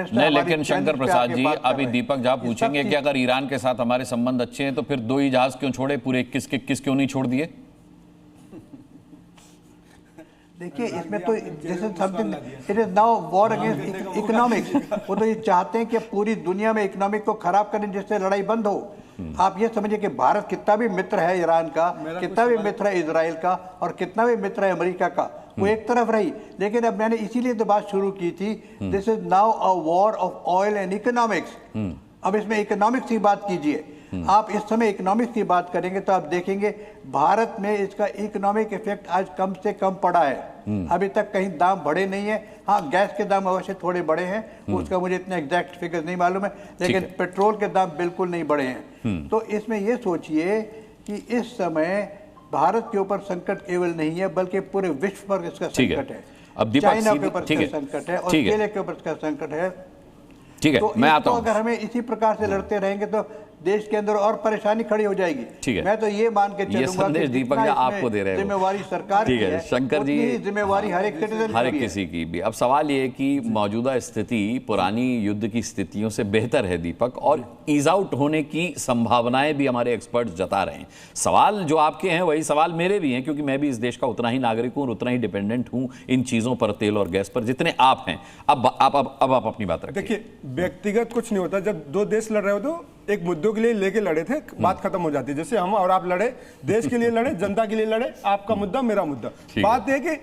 Minister नहीं, लेकिन शंकर प्रसाद जी, अभी दीपक झा पूछेंगे कि अगर ईरान के साथ हमारे संबंध अच्छे हैं तो फिर 2 ही जहाज क्यों छोड़े, पूरे 21 के 21 क्यों नहीं छोड़ दिए? देखिए, इसमें तो जैसे something it is now war against economics. वो तो ये चाहते हैं कि पूरी दुनिया में इकोनॉमिक को खराब करें जिससे लड़ाई बंद हो। आप ये समझिए कि भारत कितना भी मित्र है ईरान का, कितना भी मित्र है इजराइल का, और कितना भी मित्र है अमेरिका का, वो एक तरफ रही। लेकिन अब मैंने इसीलिए तो बात शुरू की थी, this is now a war of oil and economics. अब इसमें इकोनॉमिक्स की बात कीजिए। आप इस समय इकोनॉमिक्स की बात करेंगे तो आप देखेंगे भारत में इसका इकोनॉमिक इफेक्ट आज कम से कम पड़ा है। अभी तक कहीं दाम बढ़े नहीं है। हाँ, गैस के दाम अवश्य थोड़े बढ़े हैं, उसका मुझे इतना एग्जैक्ट फिगर नहीं मालूम है, लेकिन पेट्रोल के दाम बिल्कुल नहीं बढ़े हैं। तो इसमें यह सोचिए कि इस समय भारत के ऊपर संकट केवल नहीं है बल्कि पूरे विश्व पर इसका संकट है। अब चाइना के ऊपर इसका संकट है, ऑस्ट्रेलिया के ऊपर इसका संकट है। ठीक है, तो मैं आता हूं। अगर हमें इसी प्रकार से लड़ते रहेंगे तो देश के अंदर और परेशानी खड़ी हो जाएगी। ठीक है, मैं तो ये मान के चलूंगा कि दीपक जी आपको दे रहे हैं, जिम्मेवारी सरकार की है, शंकर जी, जिम्मेवारी हर एक सिटीजन, हर एक किसी की भी। अब सवाल ये है कि मौजूदा स्थिति पुरानी युद्ध की स्थितियों से बेहतर है दीपक, और ईज आउट होने की संभावनाएं भी हमारे एक्सपर्ट्स जता रहे हैं। सवाल जो आपके हैं वही सवाल मेरे भी हैं, क्योंकि मैं भी इस देश का उतना ही नागरिक हूं और उतना ही डिपेंडेंट हूं इन चीजों पर, तेल और गैस पर, जितने आप हैं। अब आप अपनी बात रखिए। देखिए, व्यक्तिगत कुछ नहीं होता। जब दो देश लड़ रहे हो तो एक मुद्दों के लिए लेके लड़े थे, बात खत्म हो जाती है। जैसे हम और आप लड़े, देश के लिए लड़े, जनता के लिए लड़े, आपका मुद्दा मेरा मुद्दा। बात यह कि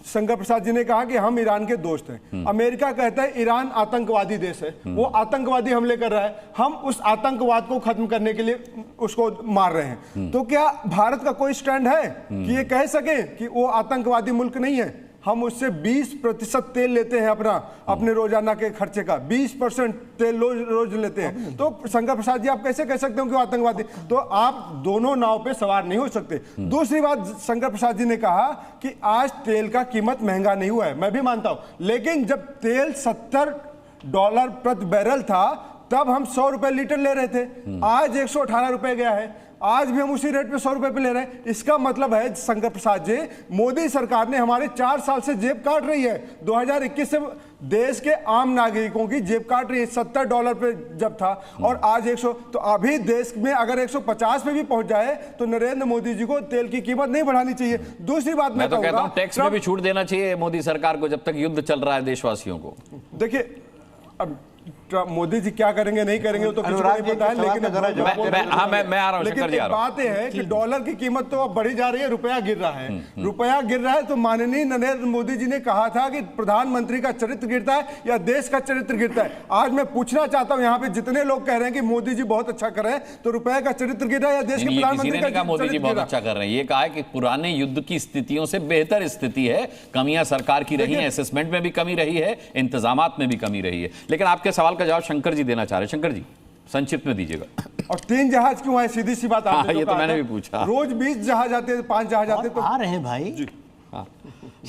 शंकर प्रसाद जी ने कहा कि हम ईरान के दोस्त हैं। अमेरिका कहता है ईरान आतंकवादी देश है, वो आतंकवादी हमले कर रहा है, हम उस आतंकवाद को खत्म करने के लिए उसको मार रहे हैं। तो क्या भारत का कोई स्टैंड है कि ये कह सके कि वो आतंकवादी मुल्क नहीं है? हम उससे 20% तेल लेते हैं अपने रोजाना के खर्चे का, 20% तेल रोज लेते हैं। तो शंकर प्रसाद जी, आप कैसे कह सकते हो कि वो आतंकवादी? तो आप दोनों नाव पे सवार नहीं हो सकते। दूसरी बात, शंकर प्रसाद जी ने कहा कि आज तेल का कीमत महंगा नहीं हुआ है, मैं भी मानता हूं, लेकिन जब तेल $70 प्रति बैरल था तब हम 100 रुपए लीटर ले रहे थे, आज 118 रुपए गया है। आज भी हम उसी रेट पे 100 रुपए पे ले रहे हैं। इसका मतलब है शंकर प्रसाद जी, मोदी सरकार ने हमारे 4 साल से जेब काट रही है। 2021 से देश के आम नागरिकों की जेब काट रही है। $70 पे जब था और आज 100, तो अभी देश में अगर 150 पे भी पहुंच जाए तो नरेंद्र मोदी जी को तेल की कीमत नहीं बढ़ानी चाहिए। दूसरी बात मैं तो कहता हूं टैक्स में भी छूट देना चाहिए मोदी सरकार को, जब तक युद्ध चल रहा है देशवासियों को। देखिए, अब मोदी जी क्या करेंगे नहीं करेंगे तो किसी को नहीं पता है, लेकिन मैं आ रहा हूं, लेकिन बात यह है कि डॉलर की कीमत तो अब बढ़ी जा रही है, रुपया गिर रहा है। रुपया गिर रहा है तो माननीय नरेंद्र मोदी जी ने कहा था कि प्रधानमंत्री का चरित्र गिरता है या देश का चरित्र गिरता है। आज मैं पूछना चाहता हूं, यहाँ पे जितने लोग कह रहे हैं कि मोदी जी बहुत अच्छा कर रहे हैं, तो रुपया का चरित्र गिर रहा है या देश के प्रधानमंत्री का? मोदी जी बहुत अच्छा कर रहे हैं, ये कहा है कि पुराने युद्ध की स्थितियों से बेहतर स्थिति है। कमियां सरकार की रही है, असेसमेंट में भी कमी रही है, इंतजामात में भी कमी रही है। लेकिन आपके सवाल का जवाब शंकर जी देना चाह रहे हैं। शंकर जी, संक्षिप्त में दीजिएगा। और 3 जहाज क्यों है? सीधी सी बात आपने ये तो मैंने भी पूछा। रोज 20 जहाज आते हैं, 5 जहाज आते तो आ रहे हैं भाई।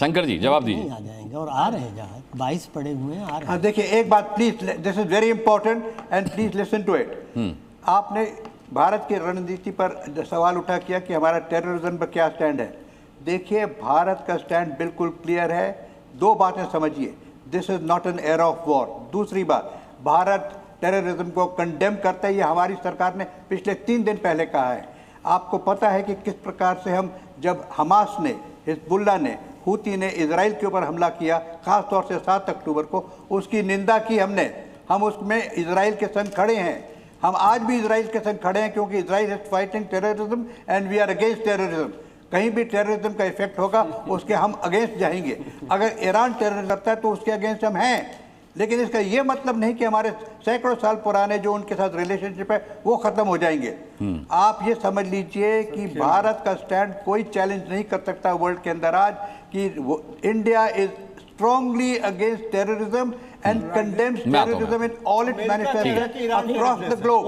शंकर जी जवाब दीजिए। आ जाएंगे और आ रहे हैं जहाज, 22 पड़े हुए हैं, आ रहे हैं। देखिए, एक बात please, this is very important and please listen to it. आपने भारत की रणनीति पर सवाल उठा किया कि हमारा टेररिज्म पर क्या स्टैंड है। देखिए, भारत का स्टैंड बिल्कुल क्लियर है। 2 बातें समझिए, this is not an era of war. दूसरी बात, भारत टेररिज्म को कंडेम करता है, ये हमारी सरकार ने पिछले 3 दिन पहले कहा है। आपको पता है कि किस प्रकार से हम, जब हमास ने, हिजबुल्ला ने, हूती ने इजराइल के ऊपर हमला किया, खासतौर से 7 अक्टूबर को, उसकी निंदा की हमने। हम उसमें इजराइल के संग खड़े हैं। हम आज भी इजराइल के संग खड़े हैं, क्योंकि Israel is fighting terrorism and we are against terrorism. कहीं भी टेररिज्म का इफेक्ट होगा उसके हम अगेंस्ट जाएंगे। अगर ईरान टेररिज्म करता है तो उसके अगेंस्ट हम हैं, लेकिन इसका ये मतलब नहीं कि हमारे सैकड़ों साल पुराने जो उनके साथ रिलेशनशिप है वो खत्म हो जाएंगे। आप ये समझ लीजिए कि भारत का स्टैंड कोई चैलेंज नहीं कर सकता वर्ल्ड के अंदर आज कि India is strongly against terrorism and condemns terrorism in all it's manifestations across the globe.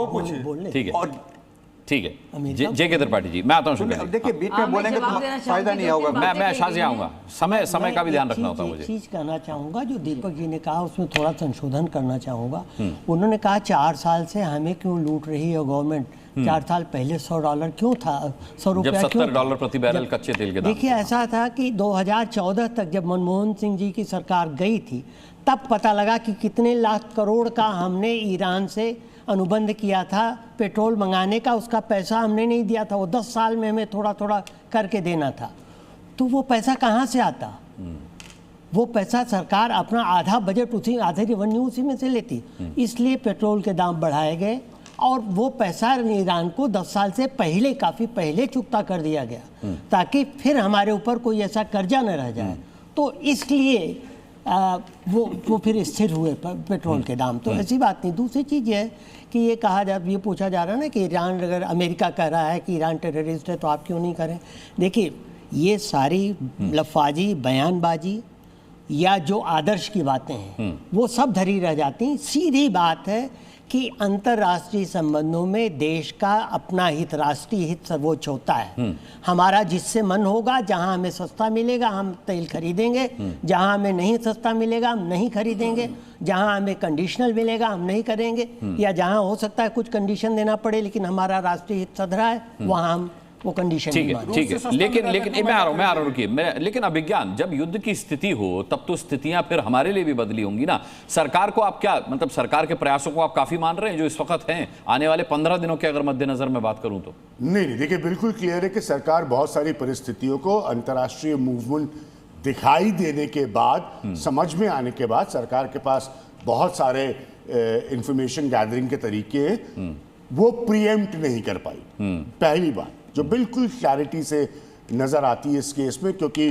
ठीक है, जे.के. त्रिपाठी जी, मैं आता हूं। देखिए, बीच में बोलेंगे तो फायदा नहीं होगा। मैं शाजी आऊंगा, समय का भी ध्यान रखना होता है मुझे। चीज कहना चाहूंगा, जो दीपक जी ने कहा उसमें थोड़ा संशोधन करना चाहूंगा। उन्होंने कहा 4 साल से हमें क्यों लूट रही है गवर्नमेंट। 4 साल पहले $100 क्यों था, $100 जब $70 प्रति बैरल कच्चे तेल के दाम। देखिए, ऐसा था कि 2014 तक जब मनमोहन सिंह जी की सरकार गई थी तब पता लगा कि कितने लाख करोड़ का हमने ईरान से अनुबंध किया था पेट्रोल मंगाने का, उसका पैसा हमने नहीं दिया था, वो 10 साल में हमें थोड़ा थोड़ा करके देना था। तो वो पैसा कहाँ से आता? वो पैसा सरकार अपना आधा बजट उसी, आधे रेवेन्यू उसी में से लेती। इसलिए पेट्रोल के दाम बढ़ाए गए और वो पैसा ईरान को 10 साल से पहले, काफ़ी पहले चुकता कर दिया गया, ताकि फिर हमारे ऊपर कोई ऐसा कर्जा न रह जाए। तो इसलिए वो फिर स्थिर हुए पेट्रोल के दाम। तो ऐसी बात नहीं। दूसरी चीज़ ये है कि ये पूछा जा रहा है ना कि ईरान, अगर अमेरिका कह रहा है कि ईरान टेररिस्ट है तो आप क्यों नहीं करें? देखिए, ये सारी लफाजी, बयानबाजी या जो आदर्श की बातें हैं वो सब धरी रह जाती। सीधी बात है कि अंतर्राष्ट्रीय संबंधों में देश का अपना हित, राष्ट्रीय हित सर्वोच्च होता है। हमारा जिससे मन होगा, जहां हमें सस्ता मिलेगा हम तेल खरीदेंगे, जहां हमें नहीं सस्ता मिलेगा हम नहीं खरीदेंगे, जहां हमें कंडीशनल मिलेगा हम नहीं करेंगे, या जहां हो सकता है कुछ कंडीशन देना पड़े लेकिन हमारा राष्ट्रीय हित सधरा है, वहां हम वो कंडीशन। ठीक है, लेकिन मैं आ रहा हूँ रुकिए। लेकिन अभिज्ञान, जब युद्ध की स्थिति हो तब तो स्थितियां फिर हमारे लिए भी बदली होंगी ना। सरकार को आप क्या, मतलब सरकार के प्रयासों को आप काफी मान रहे हैं जो इस वक्त हैं, आने वाले 15 दिनों के अगर मद्देनजर में बात करूं तो? नहीं, देखिए बिल्कुल क्लियर है कि सरकार बहुत सारी परिस्थितियों को, अंतर्राष्ट्रीय मूवमेंट दिखाई देने के बाद, समझ में आने के बाद, सरकार के पास बहुत सारे इंफॉर्मेशन गैदरिंग के तरीके हैं, वो प्रीएम्प्ट नहीं कर पाई। पहली बात जो बिल्कुल क्लैरिटी से नजर आती है इस केस में, क्योंकि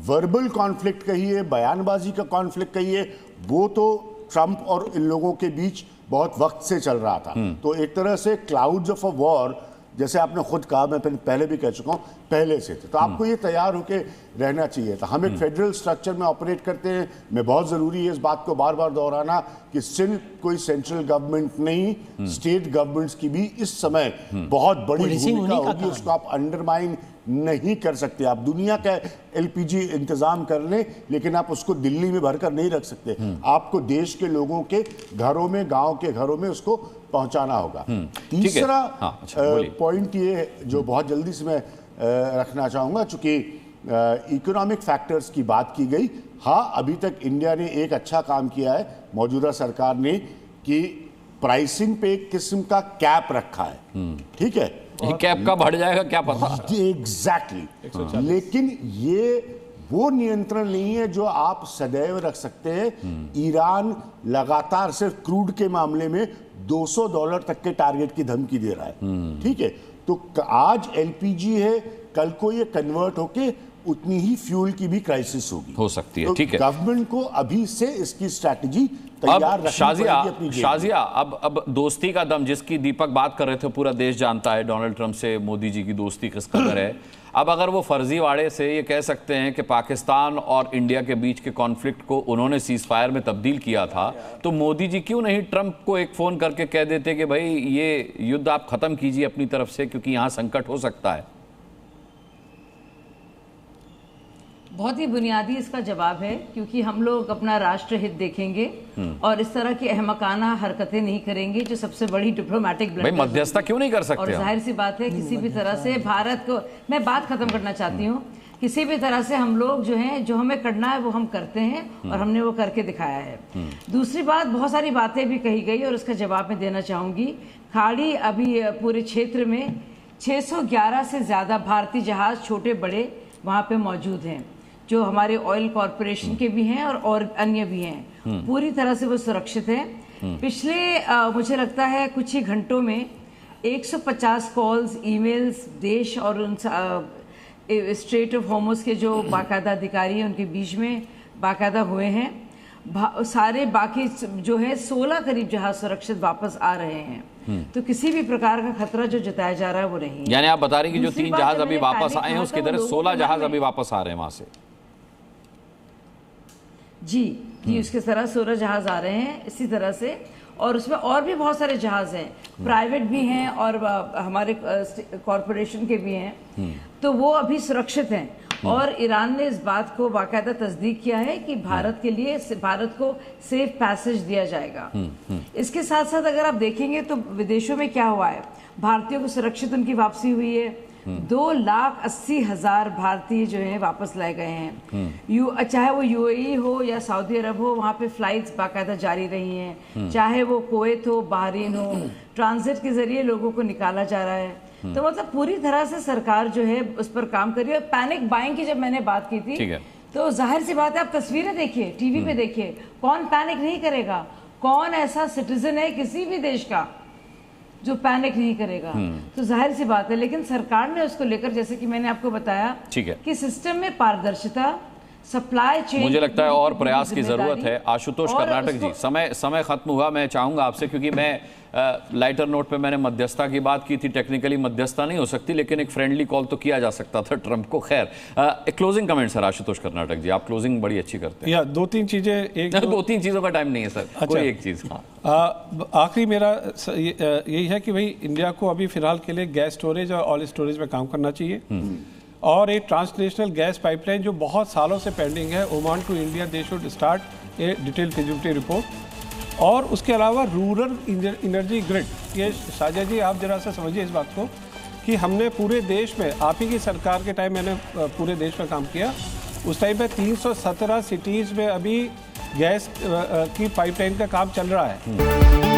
वर्बल कॉन्फ्लिक्ट कहिए, बयानबाजी का कॉन्फ्लिक्ट कहिए, वो तो ट्रंप और इन लोगों के बीच बहुत वक्त से चल रहा था। तो एक तरह से क्लाउड्स ऑफ अ वॉर, जैसे आपने खुद कहा, मैं पहले भी कह चुका हूं, पहले से थे। तो आपको ये तैयार होकर रहना चाहिए था। हम एक फेडरल स्ट्रक्चर में ऑपरेट करते हैं। मैं बहुत ज़रूरी है इस बात को बार बार दोहराना कि सिर्फ कोई सेंट्रल गवर्नमेंट नहीं, स्टेट गवर्नमेंट्स की भी इस समय बहुत बड़ी भूमिका होगी। उसको आप अंडरमाइन नहीं कर सकते। आप दुनिया का एलपीजी इंतजाम कर लें, लेकिन आप उसको दिल्ली में भरकर नहीं रख सकते। आपको देश के लोगों के घरों में, गांव के घरों में उसको पहुंचाना होगा। तीसरा पॉइंट ये जो बहुत जल्दी से मैं रखना चाहूंगा, चूंकि इकोनॉमिक फैक्टर्स की बात की गई, हाँ अभी तक इंडिया ने एक अच्छा काम किया है मौजूदा सरकार ने, कि प्राइसिंग पे एक किस्म का कैप रखा है। ठीक है, कैप का बढ़ जाएगा क्या पता। एग्जैक्टली। लेकिन ये वो नियंत्रण नहीं है जो आप सदैव रख सकते हैं। ईरान लगातार सिर्फ क्रूड के मामले में $200 तक के टारगेट की धमकी दे रहा है। ठीक है, तो आज एलपीजी है, कल को ये कन्वर्ट होके उतनी ही फ्यूल की भी क्राइसिस होगी, हो सकती है। तो ठीक है, गवर्नमेंट को अभी से इसकी स्ट्रैटेजी तैयार रखनी पड़ेगी। शाजिया, अब दोस्ती का दम, जिसकी दीपक बात कर रहे थे, पूरा देश जानता है डोनाल्ड ट्रंप से मोदी जी की दोस्ती किस कदर है। अब अगर वो फर्जीवाड़े से ये कह सकते हैं कि पाकिस्तान और इंडिया के बीच के कॉन्फ्लिक्ट को उन्होंने सीज फायर में तब्दील किया था, तो मोदी जी क्यों नहीं ट्रंप को एक फोन करके कह देते कि भाई ये युद्ध आप खत्म कीजिए अपनी तरफ से, क्योंकि यहाँ संकट हो सकता है। बहुत ही बुनियादी इसका जवाब है, क्योंकि हम लोग अपना राष्ट्र हित देखेंगे और इस तरह की अहमकाना हरकतें नहीं करेंगे जो सबसे बड़ी डिप्लोमेटिक भाई मध्यस्थता क्यों नहीं कर सकते। और जाहिर सी बात है, किसी भी तरह से भारत को, मैं बात खत्म करना चाहती हूँ, किसी भी तरह से हम लोग जो हैं, जो हमें करना है वो हम करते हैं और हमने वो करके दिखाया है। दूसरी बात, बहुत सारी बातें भी कही गई और उसका जवाब मैं देना चाहूँगी। खाड़ी अभी पूरे क्षेत्र में 611 से ज़्यादा भारतीय जहाज, छोटे बड़े, वहाँ पे मौजूद हैं, जो हमारे ऑयल कॉरपोरेशन के भी हैं और अन्य भी हैं। पूरी तरह से वो सुरक्षित हैं। पिछले मुझे लगता है कुछ ही घंटों में 150 कॉल्स, ईमेल्स देश और उन स्ट्रेट ऑफ होर्मुज़ के जो बाकायदा अधिकारी हैं उनके बीच में बाकायदा हुए हैं। सारे बाकी जो है 16 करीब जहाज सुरक्षित वापस आ रहे हैं। तो किसी भी प्रकार का खतरा जो जताया जा रहा है वो नहीं है। यानी आप बता रहे हैं कि जो 3 जहाज अभी वापस आए हैं उसके तरह 16 जहाज अभी वापस आ रहे हैं वहां से। जी उसके तरह 16 जहाज आ रहे हैं इसी तरह से, और उसमें और भी बहुत सारे जहाज हैं, प्राइवेट भी हैं और हमारे कॉरपोरेशन के भी हैं, तो वो अभी सुरक्षित हैं। और ईरान ने इस बात को बाकायदा तस्दीक किया है कि भारत के लिए, भारत को सेफ पैसेज दिया जाएगा। इसके साथ साथ अगर आप देखेंगे तो विदेशों में क्या हुआ है, भारतीयों को सुरक्षित उनकी वापसी हुई है, 2,80,000 भारतीय जो है वापस लाए गए हैं। चाहे वो यूएई हो या सऊदी अरब हो, वहाँ पे फ्लाइट्स बाकायदा जारी रही हैं। चाहे वो कुवैत हो, बहरीन हो, ट्रांजिट के जरिए लोगों को निकाला जा रहा है। तो मतलब पूरी तरह से सरकार जो है उस पर काम कर रही है। पैनिक बाइंग की जब मैंने बात की थी, तो जाहिर सी बात है, आप तस्वीरें देखिए, टीवी पे देखिए, कौन पैनिक नहीं करेगा? कौन ऐसा सिटीजन है किसी भी देश का जो पैनिक नहीं करेगा? तो जाहिर सी बात है, लेकिन सरकार ने उसको लेकर, जैसे कि मैंने आपको बताया कि सिस्टम में पारदर्शिता, सप्लाई चेन, मुझे लगता है और प्रयास की जरूरत है। आशुतोष कर्नाटक जी, समय खत्म हुआ। मैं चाहूंगा आपसे, क्योंकि मैं लाइटर नोट पे मैंने मध्यस्थता की बात की थी, टेक्निकली मध्यस्थता नहीं हो सकती, लेकिन एक फ्रेंडली कॉल तो किया जा सकता था ट्रंप को। खैर, एक closing comment sir, Ashutosh Karnataka ji, आप क्लोजिंग बड़ी अच्छी करते हैं। या दो तीन चीजें, दो तीन चीजों का टाइम नहीं है सर, कोई एक चीज। आखिरी मेरा यही है कि भाई इंडिया को अभी फिलहाल के लिए गैस स्टोरेज और ऑयल स्टोरेज में काम करना चाहिए, और एक ट्रांसनेशनल गैस पाइपलाइन जो बहुत सालों से पेंडिंग है, Oman to India, they should start a detail feasibility report. और उसके अलावा रूरल एनर्जी ग्रिड, ये साजा जी आप जरा सा समझिए इस बात को, कि हमने पूरे देश में, आप ही की सरकार के टाइम मैंने पूरे देश में काम किया, उस टाइम पे 317 सिटीज़ में अभी गैस की पाइपलाइन का काम चल रहा है।